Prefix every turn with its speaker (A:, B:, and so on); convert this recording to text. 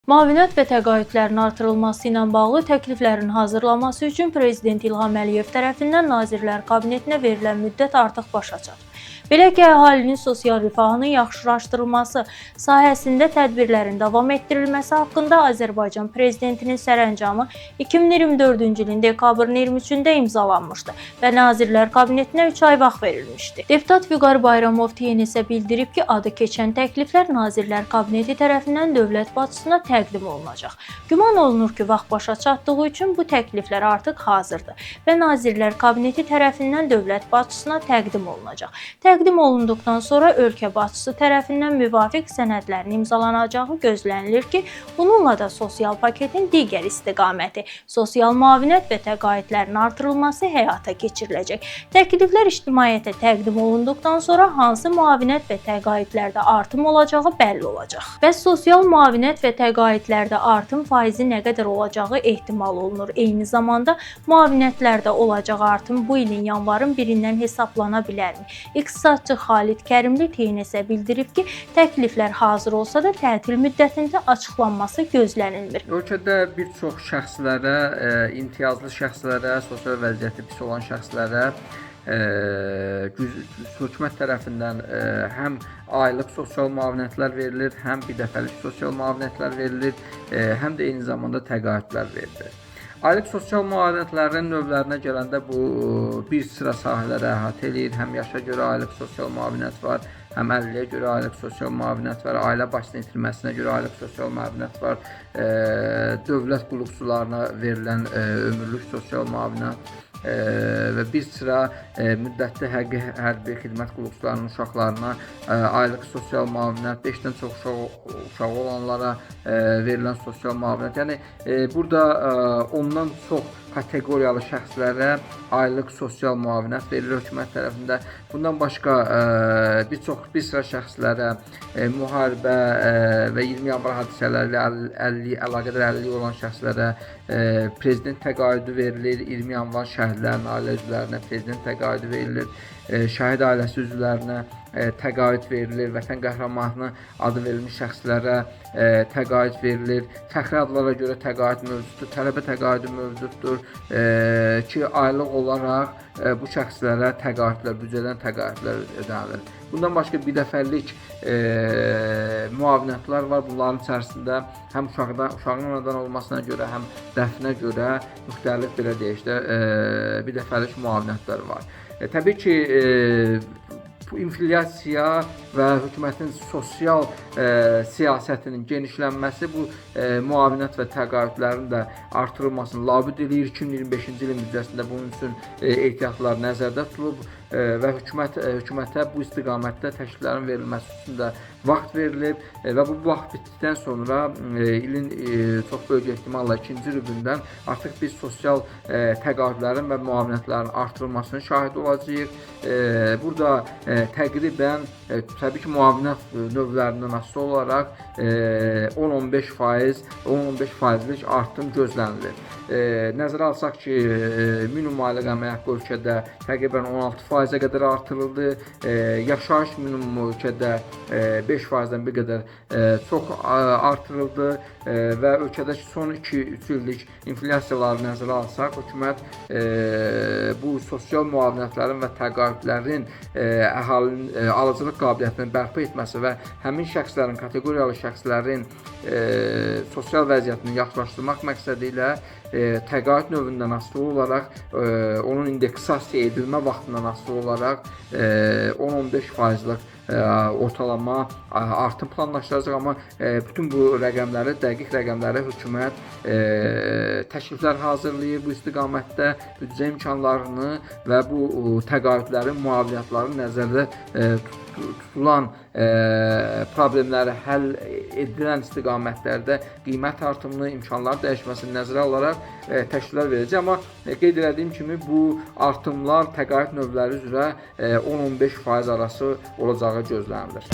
A: Müavinət və təqaüdlərin artırılması ilə bağlı təkliflərin hazırlanması üçün Prezident İlham Əliyev tərəfindən Nazirlər Kabinetinə verilən müddət artıq başa çatıb. Belə ki, əhalinin sosial rifahının yaxşılaşdırılması sahəsində tədbirlərin davam etdirilməsi haqqında Azərbaycan Prezidentinin sərəncamı 2024-cü ilin dekabrın 23-də imzalanmışdı və Nazirlər Kabinetinə 3 ay vaxt verilmişdi. Deputat Vüqar Bayramov TNS-ə bildirib ki, adı keçən təkliflər Nazirlər Kabineti tərəfindən dövlət başçısına təqdim olunacaq. Güman olunur ki, vaxt başa çatdığı üçün bu təkliflər artıq hazırdır və Nazirlər Kabineti tərəfindən dövlət başçısına təqdim olunacaq. Təqdim olunduqdan sonra ölkə başçısı tərəfindən müvafiq sənədlərin imzalanacağı gözlənilir ki, bununla da sosial paketin digər istiqaməti, sosial müavinət və təqaüdlərin artırılması həyata keçiriləcək. Təkliflər ictimaiyyətə təqdim olunduqdan sonra hansı müavinət və təqaüdlərdə artım olacağı bəlli olacaq. Bəs sosial müavinət və təqaüdlərdə artım faizi nə qədər olacağı ehtimal olunur. Eyni zamanda müavinətlərdə olacaq artım bu ilin yanvarın 1-dən hesablana bilərmi? İqtisadçı Xalid Kərimli TNS-ə bildirib ki, təkliflər hazır olsa da tətil müddətində açıqlanması gözlənilmir.
B: Ölkədə bir çox şəxslərə, imtiyazlı şəxslərə, sosial vəziyyəti pis olan şəxslərə hökumət tərəfindən həm aylıq sosial müavinətlər verilir, həm birdəfəlik sosial müavinətlər verilir, həm də eyni zamanda təqaüdlər verilir. Aylıq sosial müavinətlərin növlərinə gələndə bu bir sıra sahələrə əhatə edir. Həm yaşa görə aylıq sosial müavinət var, həm 50-yə görə aylıq sosial müavinət var, ailə başçısının itirməsinə görə aylıq sosial müavinət var, dövlət qulluqçularına verilən ömürlük sosial müavinət və bir sıra müddətli hərbi xidmət qulluqçularının uşaqlarına aylıq sosial müavinət, 5-dən çox uşağı olanlara verilən sosial müavinət. Yəni burada ondan çox kateqoriyalı şəxslərə aylıq sosial müavinət verilir hökumət tərəfində. Bundan başqa bir sıra şəxslərə müharibə və 20 yanvar hadisələri ilə əlaqədar əlilliyi olan şəxslərə prezident təqaüdü verilir. 20 yanvar şəhidlərin ailə üzvlərinə prezident təqaüdü verilir. Şəhid ailəsi üzvlərinə təqaüd verilir, vətən qəhrəmanı adı verilmiş şəxslərə təqaüd verilir, fəxri adlara görə təqaüd mövcuddur, tələbə təqaüdü mövcuddur ki, aylıq olaraq bu şəxslərə təqaüdlər, büdcədən təqaüdlər ödənilir. Bundan başqa birdəfəlik müavinətlər var. Bunların içərisində həm uşağın anadan olmasına görə, həm dəfnə görə müxtəlif belə deyək də birdəfəlik müavinətlər var. Təbii ki, inflyasiya və hökumətin sosial siyasətinin genişlənməsi bu müavinət və təqaüdlərin də artırılmasını labüd edir. 2025-ci ilin müddətində bunun üçün ehtiyatlar nəzərdə tutulub və hökumətə bu istiqamətdə təkliflərin verilməsi üçün də vaxt verilib və bu vaxt bitdikdən sonra ilin çox böyük ehtimalla ikinci rübündən artıq biz sosial təqaüdlərin və müavinətlərin artırılmasının şahidi olacağıq. Burada təqribən təbii ki, müavinət növlərindən asılı olaraq 10-15%lik artım gözlənilir. Nəzərə alsaq ki, minimum aylık əmək haqqı ölkədə təqribən 16%-ə qədər artırıldı. Yaşayış minimumu ölkədə 5%-dən bir qədər çox artırıldı və ölkədəki son 2-3 illik inflyasiyaları nəzərə alsaq, hökumət bu sosial müavinətlərin və təqaüdlərin əhalinin alıcılıq qabiliyyətini bərpa etməsi və həmin şəxslərin, kateqoriyalı şəxslərin sosial vəziyyətini yaxşılaşdırmaq məqsədi ilə təqaüd növündən asılı olaraq, onun indeksasiya edilmə vaxtından asılı olaraq 10-15%-lik ortalama artım planlaşdıracaq, amma bütün bu rəqəmləri, dəqiq rəqəmləri hökumət təkliflər hazırlayır bu istiqamətdə, büdcə imkanlarını və bu təqaüdlərin, müavinətlərin nəzərdə tutulan problemləri həll edilən istiqamətlərdə qiymət artımını, imkanlar dəyişməsini nəzərə alaraq təkliflər verəcək. Amma qeyd etdiyim kimi bu artımlar təqaüd növləri üzrə 10-15% arası olacağı gözlənilir.